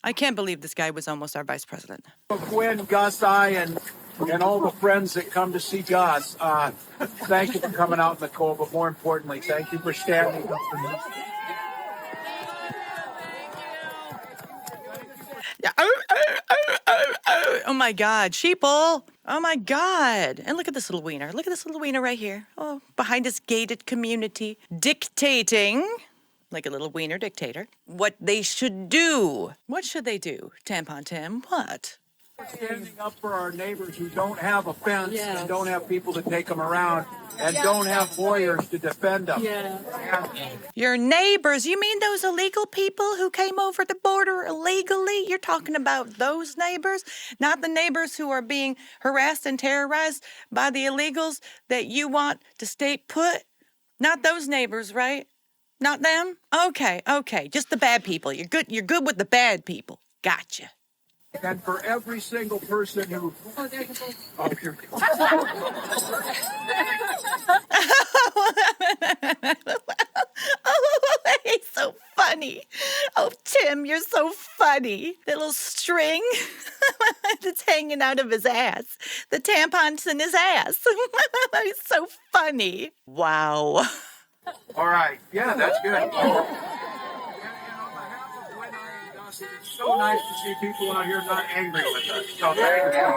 I can't believe this guy was almost our vice president. Quinn, Gus, and all the friends that come to see Gus, thank you for coming out in the cold, but more importantly, thank you for standing up for me. Yeah. Oh my God, sheeple. Oh my God. And look at this little wiener. Look at this little wiener right here. Oh, behind his gated community, dictating, like a little wiener dictator, what they should do. What should they do, Tampon Tim? What? Standing up for our neighbors who don't have a fence and don't have people to take them around and don't have lawyers to defend them. Your neighbors, you mean those illegal people who came over the border illegally? You're talking about those neighbors, not the neighbors who are being harassed and terrorized by the illegals that you want to stay put? Not those neighbors, right? Not them? Okay. Just the bad people. You're good with the bad people. Gotcha. And for every single person who... Oh, here we go. Oh, he's so funny. Oh, Tim, you're so funny. The little string that's hanging out of his ass. The tampon's in his ass. He's so funny. Wow. All right. Yeah, that's good. It's so nice to see people out here not angry with us. So thank you.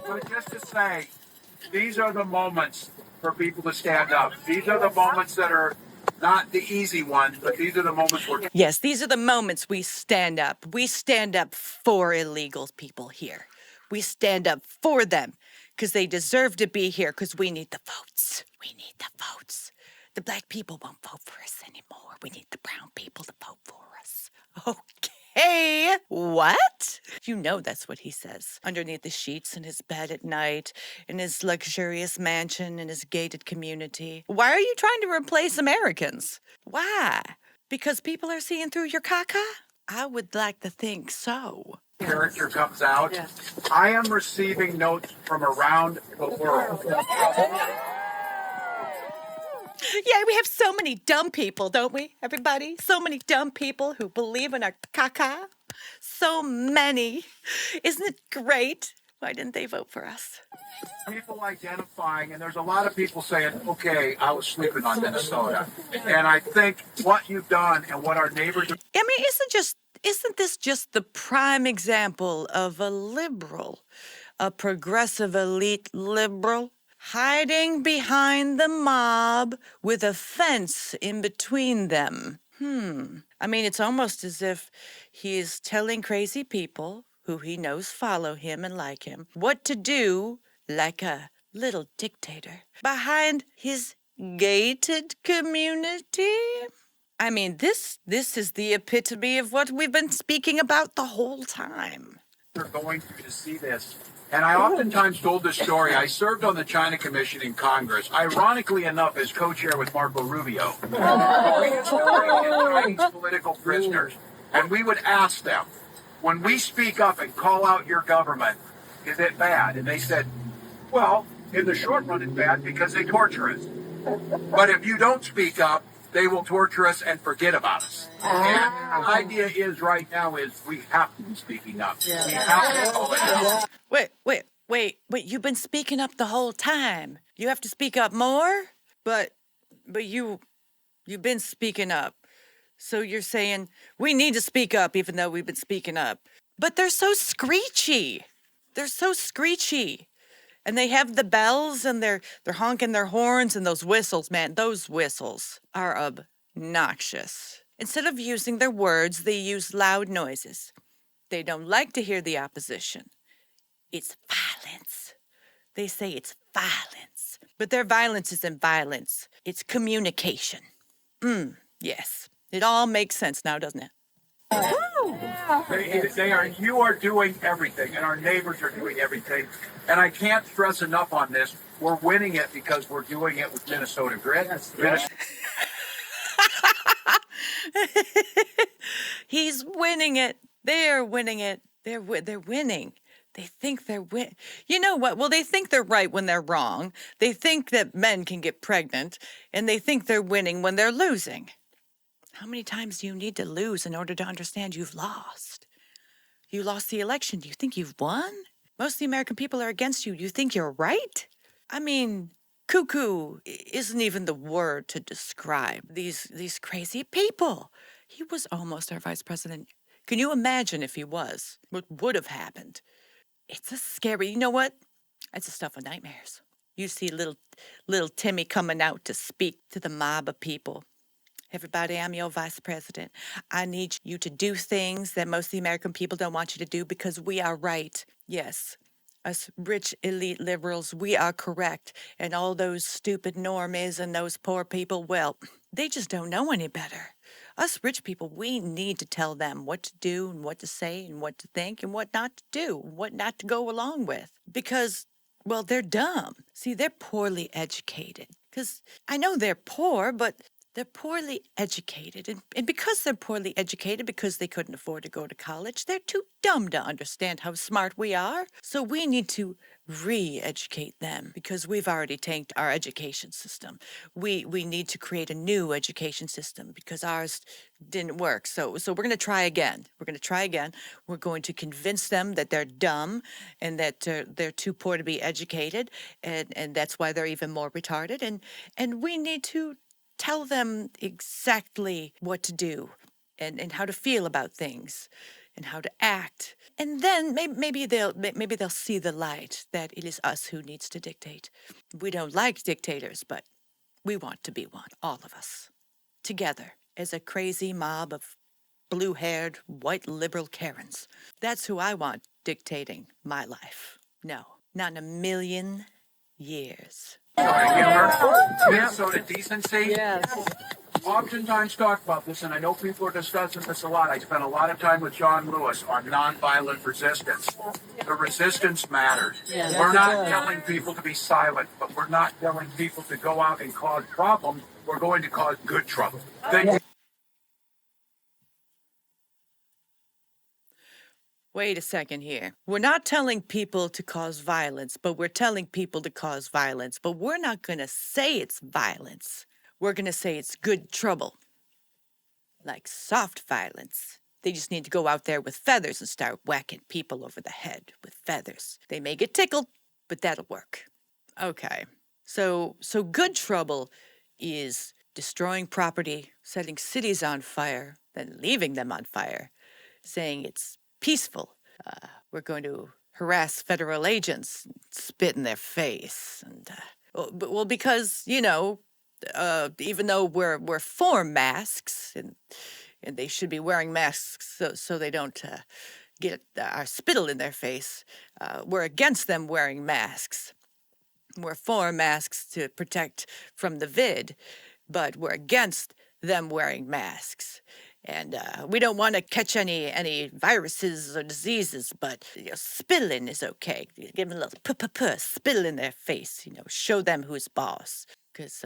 But just to say, these are the moments for people to stand up. These are the moments that are not the easy ones, but these are the moments where... Yes, these are the moments we stand up. We stand up for illegal people here. We stand up for them because they deserve to be here because we need the votes. We need the votes. The black people won't vote for us anymore. We need the brown people to vote for us. Okay. What? You know that's what he says. Underneath the sheets in his bed at night, in his luxurious mansion, in his gated community. Why are you trying to replace Americans? Why? Because people are seeing through your caca? I would like to think so. Character comes out. Yeah. I am receiving notes from around the world. Yeah, we have so many dumb people, don't we, everybody? So many dumb people who believe in our caca. So many. Isn't it great? Why didn't they vote for us? People identifying, and there's a lot of people saying, okay, I was sleeping on Minnesota. And I think what you've done and what our neighbors... I mean, isn't this just the prime example of a liberal, a progressive elite liberal? Hiding behind the mob with a fence in between them. I mean, it's almost as if he is telling crazy people who he knows follow him and like him what to do like a little dictator behind his gated community. I mean, this is the epitome of what we've been speaking about the whole time. They're going through to see this. And I oftentimes told this story. I served on the China Commission in Congress, ironically enough, as co-chair with Marco Rubio. We used to bring in Chinese political prisoners, and we would ask them, when we speak up and call out your government, is it bad? And they said, well, in the short run, it's bad because they torture us. But if you don't speak up, they will torture us and forget about us. And the idea is right now is we have to be speaking up. We have to call it out. Wait, you've been speaking up the whole time. You have to speak up more? But you've been speaking up. So you're saying we need to speak up even though we've been speaking up. But they're so screechy. And they have the bells and they're honking their horns and those whistles, man. Those whistles are obnoxious. Instead of using their words, they use loud noises. They don't like to hear the opposition. It's violence. They say it's violence. But their violence isn't violence. It's communication. Yes. It all makes sense now, doesn't it? You are doing everything, and our neighbors are doing everything. And I can't stress enough on this. We're winning it because we're doing it with Minnesota Grit. He's winning it. They're winning it. They're winning. They think they're You know what? Well, they think they're right when they're wrong. They think that men can get pregnant, and they think they're winning when they're losing. How many times do you need to lose in order to understand you've lost? You lost the election. Do you think you've won? Most of the American people are against you. You think you're right? I mean, cuckoo isn't even the word to describe these crazy people. He was almost our vice president. Can you imagine if he was? What would have happened? It's a scary, you know what? It's the stuff of nightmares. You see little Timmy coming out to speak to the mob of people. Everybody, I'm your vice president. I need you to do things that most of the American people don't want you to do because we are right. Yes, us rich elite liberals, we are correct. And all those stupid normies and those poor people, well, they just don't know any better. Us rich people, we need to tell them what to do and what to say and what to think and what not to do, what not to go along with. Because, well, they're dumb. See, they're poorly educated. Because I know they're poor, but they're poorly educated. And because they're poorly educated, because they couldn't afford to go to college, they're too dumb to understand how smart we are. So we need to re-educate them because we've already tanked our education system. We need to create a new education system because ours didn't work. So we're going to try again. We're going to try again. We're going to convince them that they're dumb and that they're too poor to be educated, and that's why they're even more retarded. And we need to tell them exactly what to do and how to feel about things and how to act. And then maybe they'll see the light that it is us who needs to dictate. We don't like dictators, but we want to be one, all of us, together as a crazy mob of blue-haired, white liberal Karens. That's who I want dictating my life. No, not in a million years. Minnesota decency. Yes. Oftentimes talk about this, and I know people are discussing this a lot. I spent a lot of time with John Lewis on nonviolent resistance. The resistance matters. Yeah, we're not telling people to be silent, but we're not telling people to go out and cause problems. We're going to cause good trouble. Thank you. Wait a second here. We're not telling people to cause violence, but we're telling people to cause violence. But we're not going to say it's violence. We're going to say it's good trouble. Like soft violence. They just need to go out there with feathers and start whacking people over the head with feathers. They may get tickled, but that'll work. Okay. So good trouble is destroying property, setting cities on fire, then leaving them on fire, saying it's peaceful. We're going to harass federal agents, spit in their face, and well, because even though we're for masks, and they should be wearing masks so they don't get our spittle in their face, we're against them wearing masks. We're for masks to protect from the vid, but we're against them wearing masks. And we don't want to catch any viruses or diseases, but spitting is okay. Give them a little spittle in their face, show them who's boss. Because,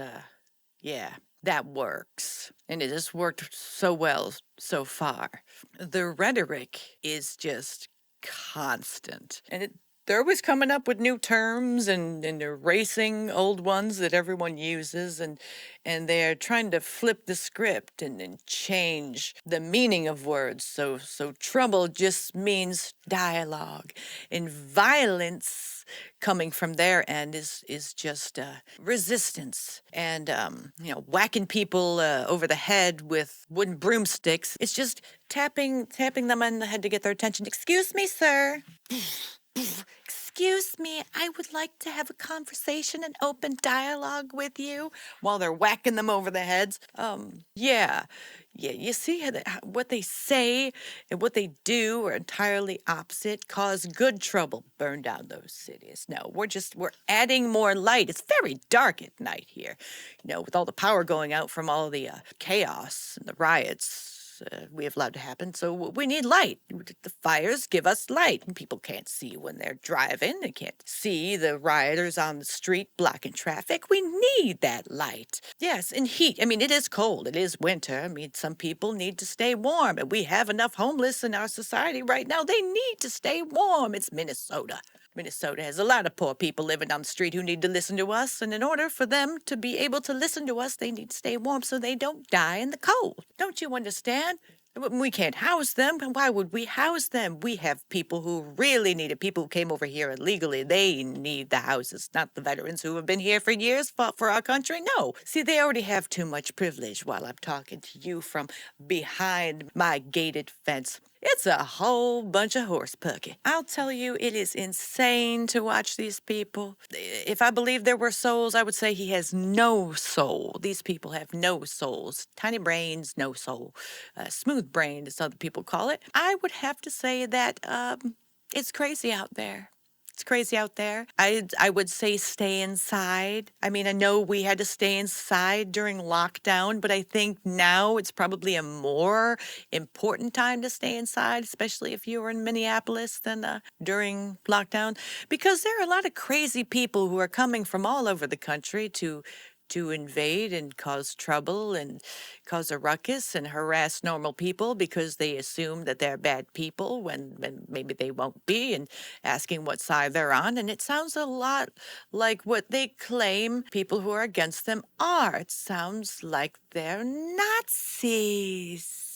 yeah, that works. And it has worked so well so far. The rhetoric is just constant. And they're always coming up with new terms and erasing old ones that everyone uses, and they're trying to flip the script and change the meaning of words. So trouble just means dialogue, and violence coming from their end is just resistance, and whacking people over the head with wooden broomsticks. It's just tapping them on the head to get their attention. Excuse me, sir. Excuse me, I would like to have a conversation and open dialogue with you, while they're whacking them over the heads. Yeah, you see what they say and what they do are entirely opposite. Cause good trouble, burn down those cities. No, we're adding more light. It's very dark at night here, with all the power going out from all the chaos and the riots we have allowed to happen. So we need light. The fires give us light. And people can't see when they're driving. They can't see the rioters on the street blocking traffic. We need that light. Yes, and heat. I mean, it is cold. It is winter. I mean, some people need to stay warm. And we have enough homeless in our society right now. They need to stay warm. It's Minnesota. Minnesota has a lot of poor people living on the street who need to listen to us, and in order for them to be able to listen to us, they need to stay warm so they don't die in the cold. Don't you understand? We can't house them. Why would we house them? We have people who really need it. People who came over here illegally. They need the houses, not the veterans who have been here for years, fought for our country. No. See, they already have too much privilege while I'm talking to you from behind my gated fence. It's a whole bunch of horse pucky. I'll tell you, it is insane to watch these people. If I believed there were souls, I would say he has no soul. These people have no souls. Tiny brains, no soul. Smooth brain, as other people call it. I would have to say that it's crazy out there. It's crazy out there. I would say stay inside. I mean, I know we had to stay inside during lockdown, but I think now it's probably a more important time to stay inside, especially if you were in Minneapolis than during lockdown, because there are a lot of crazy people who are coming from all over the country to invade and cause trouble and cause a ruckus and harass normal people because they assume that they're bad people when maybe they won't be, and asking what side they're on. And it sounds a lot like what they claim people who are against them are. It sounds like they're Nazis.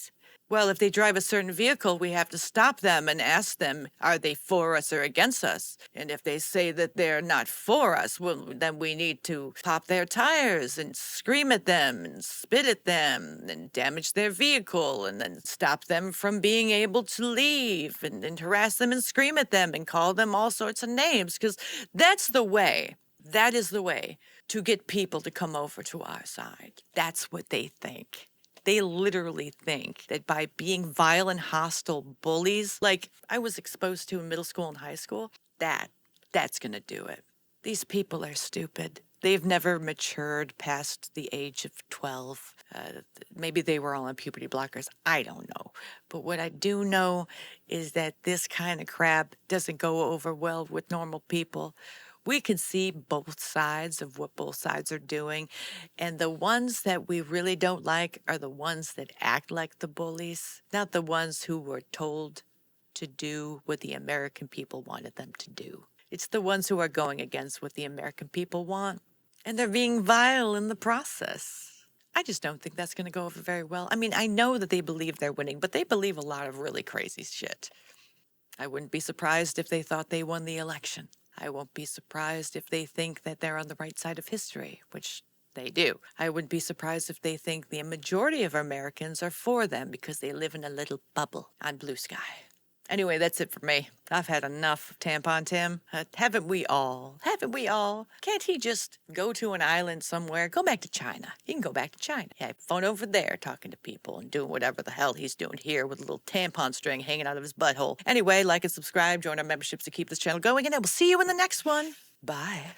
Well, if they drive a certain vehicle, we have to stop them and ask them, are they for us or against us? And if they say that they're not for us, well, then we need to pop their tires and scream at them and spit at them and damage their vehicle and then stop them from being able to leave and harass them and scream at them and call them all sorts of names, because that's the way. That is the way to get people to come over to our side. That's what they think. They literally think that by being violent, hostile bullies, like I was exposed to in middle school and high school, that's going to do it. These people are stupid. They've never matured past the age of 12. Maybe they were all on puberty blockers. I don't know. But what I do know is that this kind of crap doesn't go over well with normal people. We can see both sides of what both sides are doing. And the ones that we really don't like are the ones that act like the bullies, not the ones who were told to do what the American people wanted them to do. It's the ones who are going against what the American people want. And they're being vile in the process. I just don't think that's going to go over very well. I mean, I know that they believe they're winning, but they believe a lot of really crazy shit. I wouldn't be surprised if they thought they won the election. I won't be surprised if they think that they're on the right side of history, which they do. I wouldn't be surprised if they think the majority of Americans are for them because they live in a little bubble on blue sky. Anyway, that's it for me. I've had enough of Tampon Tim. Haven't we all? Haven't we all? Can't he just go to an island somewhere? Go back to China. He can go back to China. Yeah, phone over there talking to people and doing whatever the hell he's doing here with a little tampon string hanging out of his butthole. Anyway, like and subscribe, join our memberships to keep this channel going, and I will see you in the next one. Bye.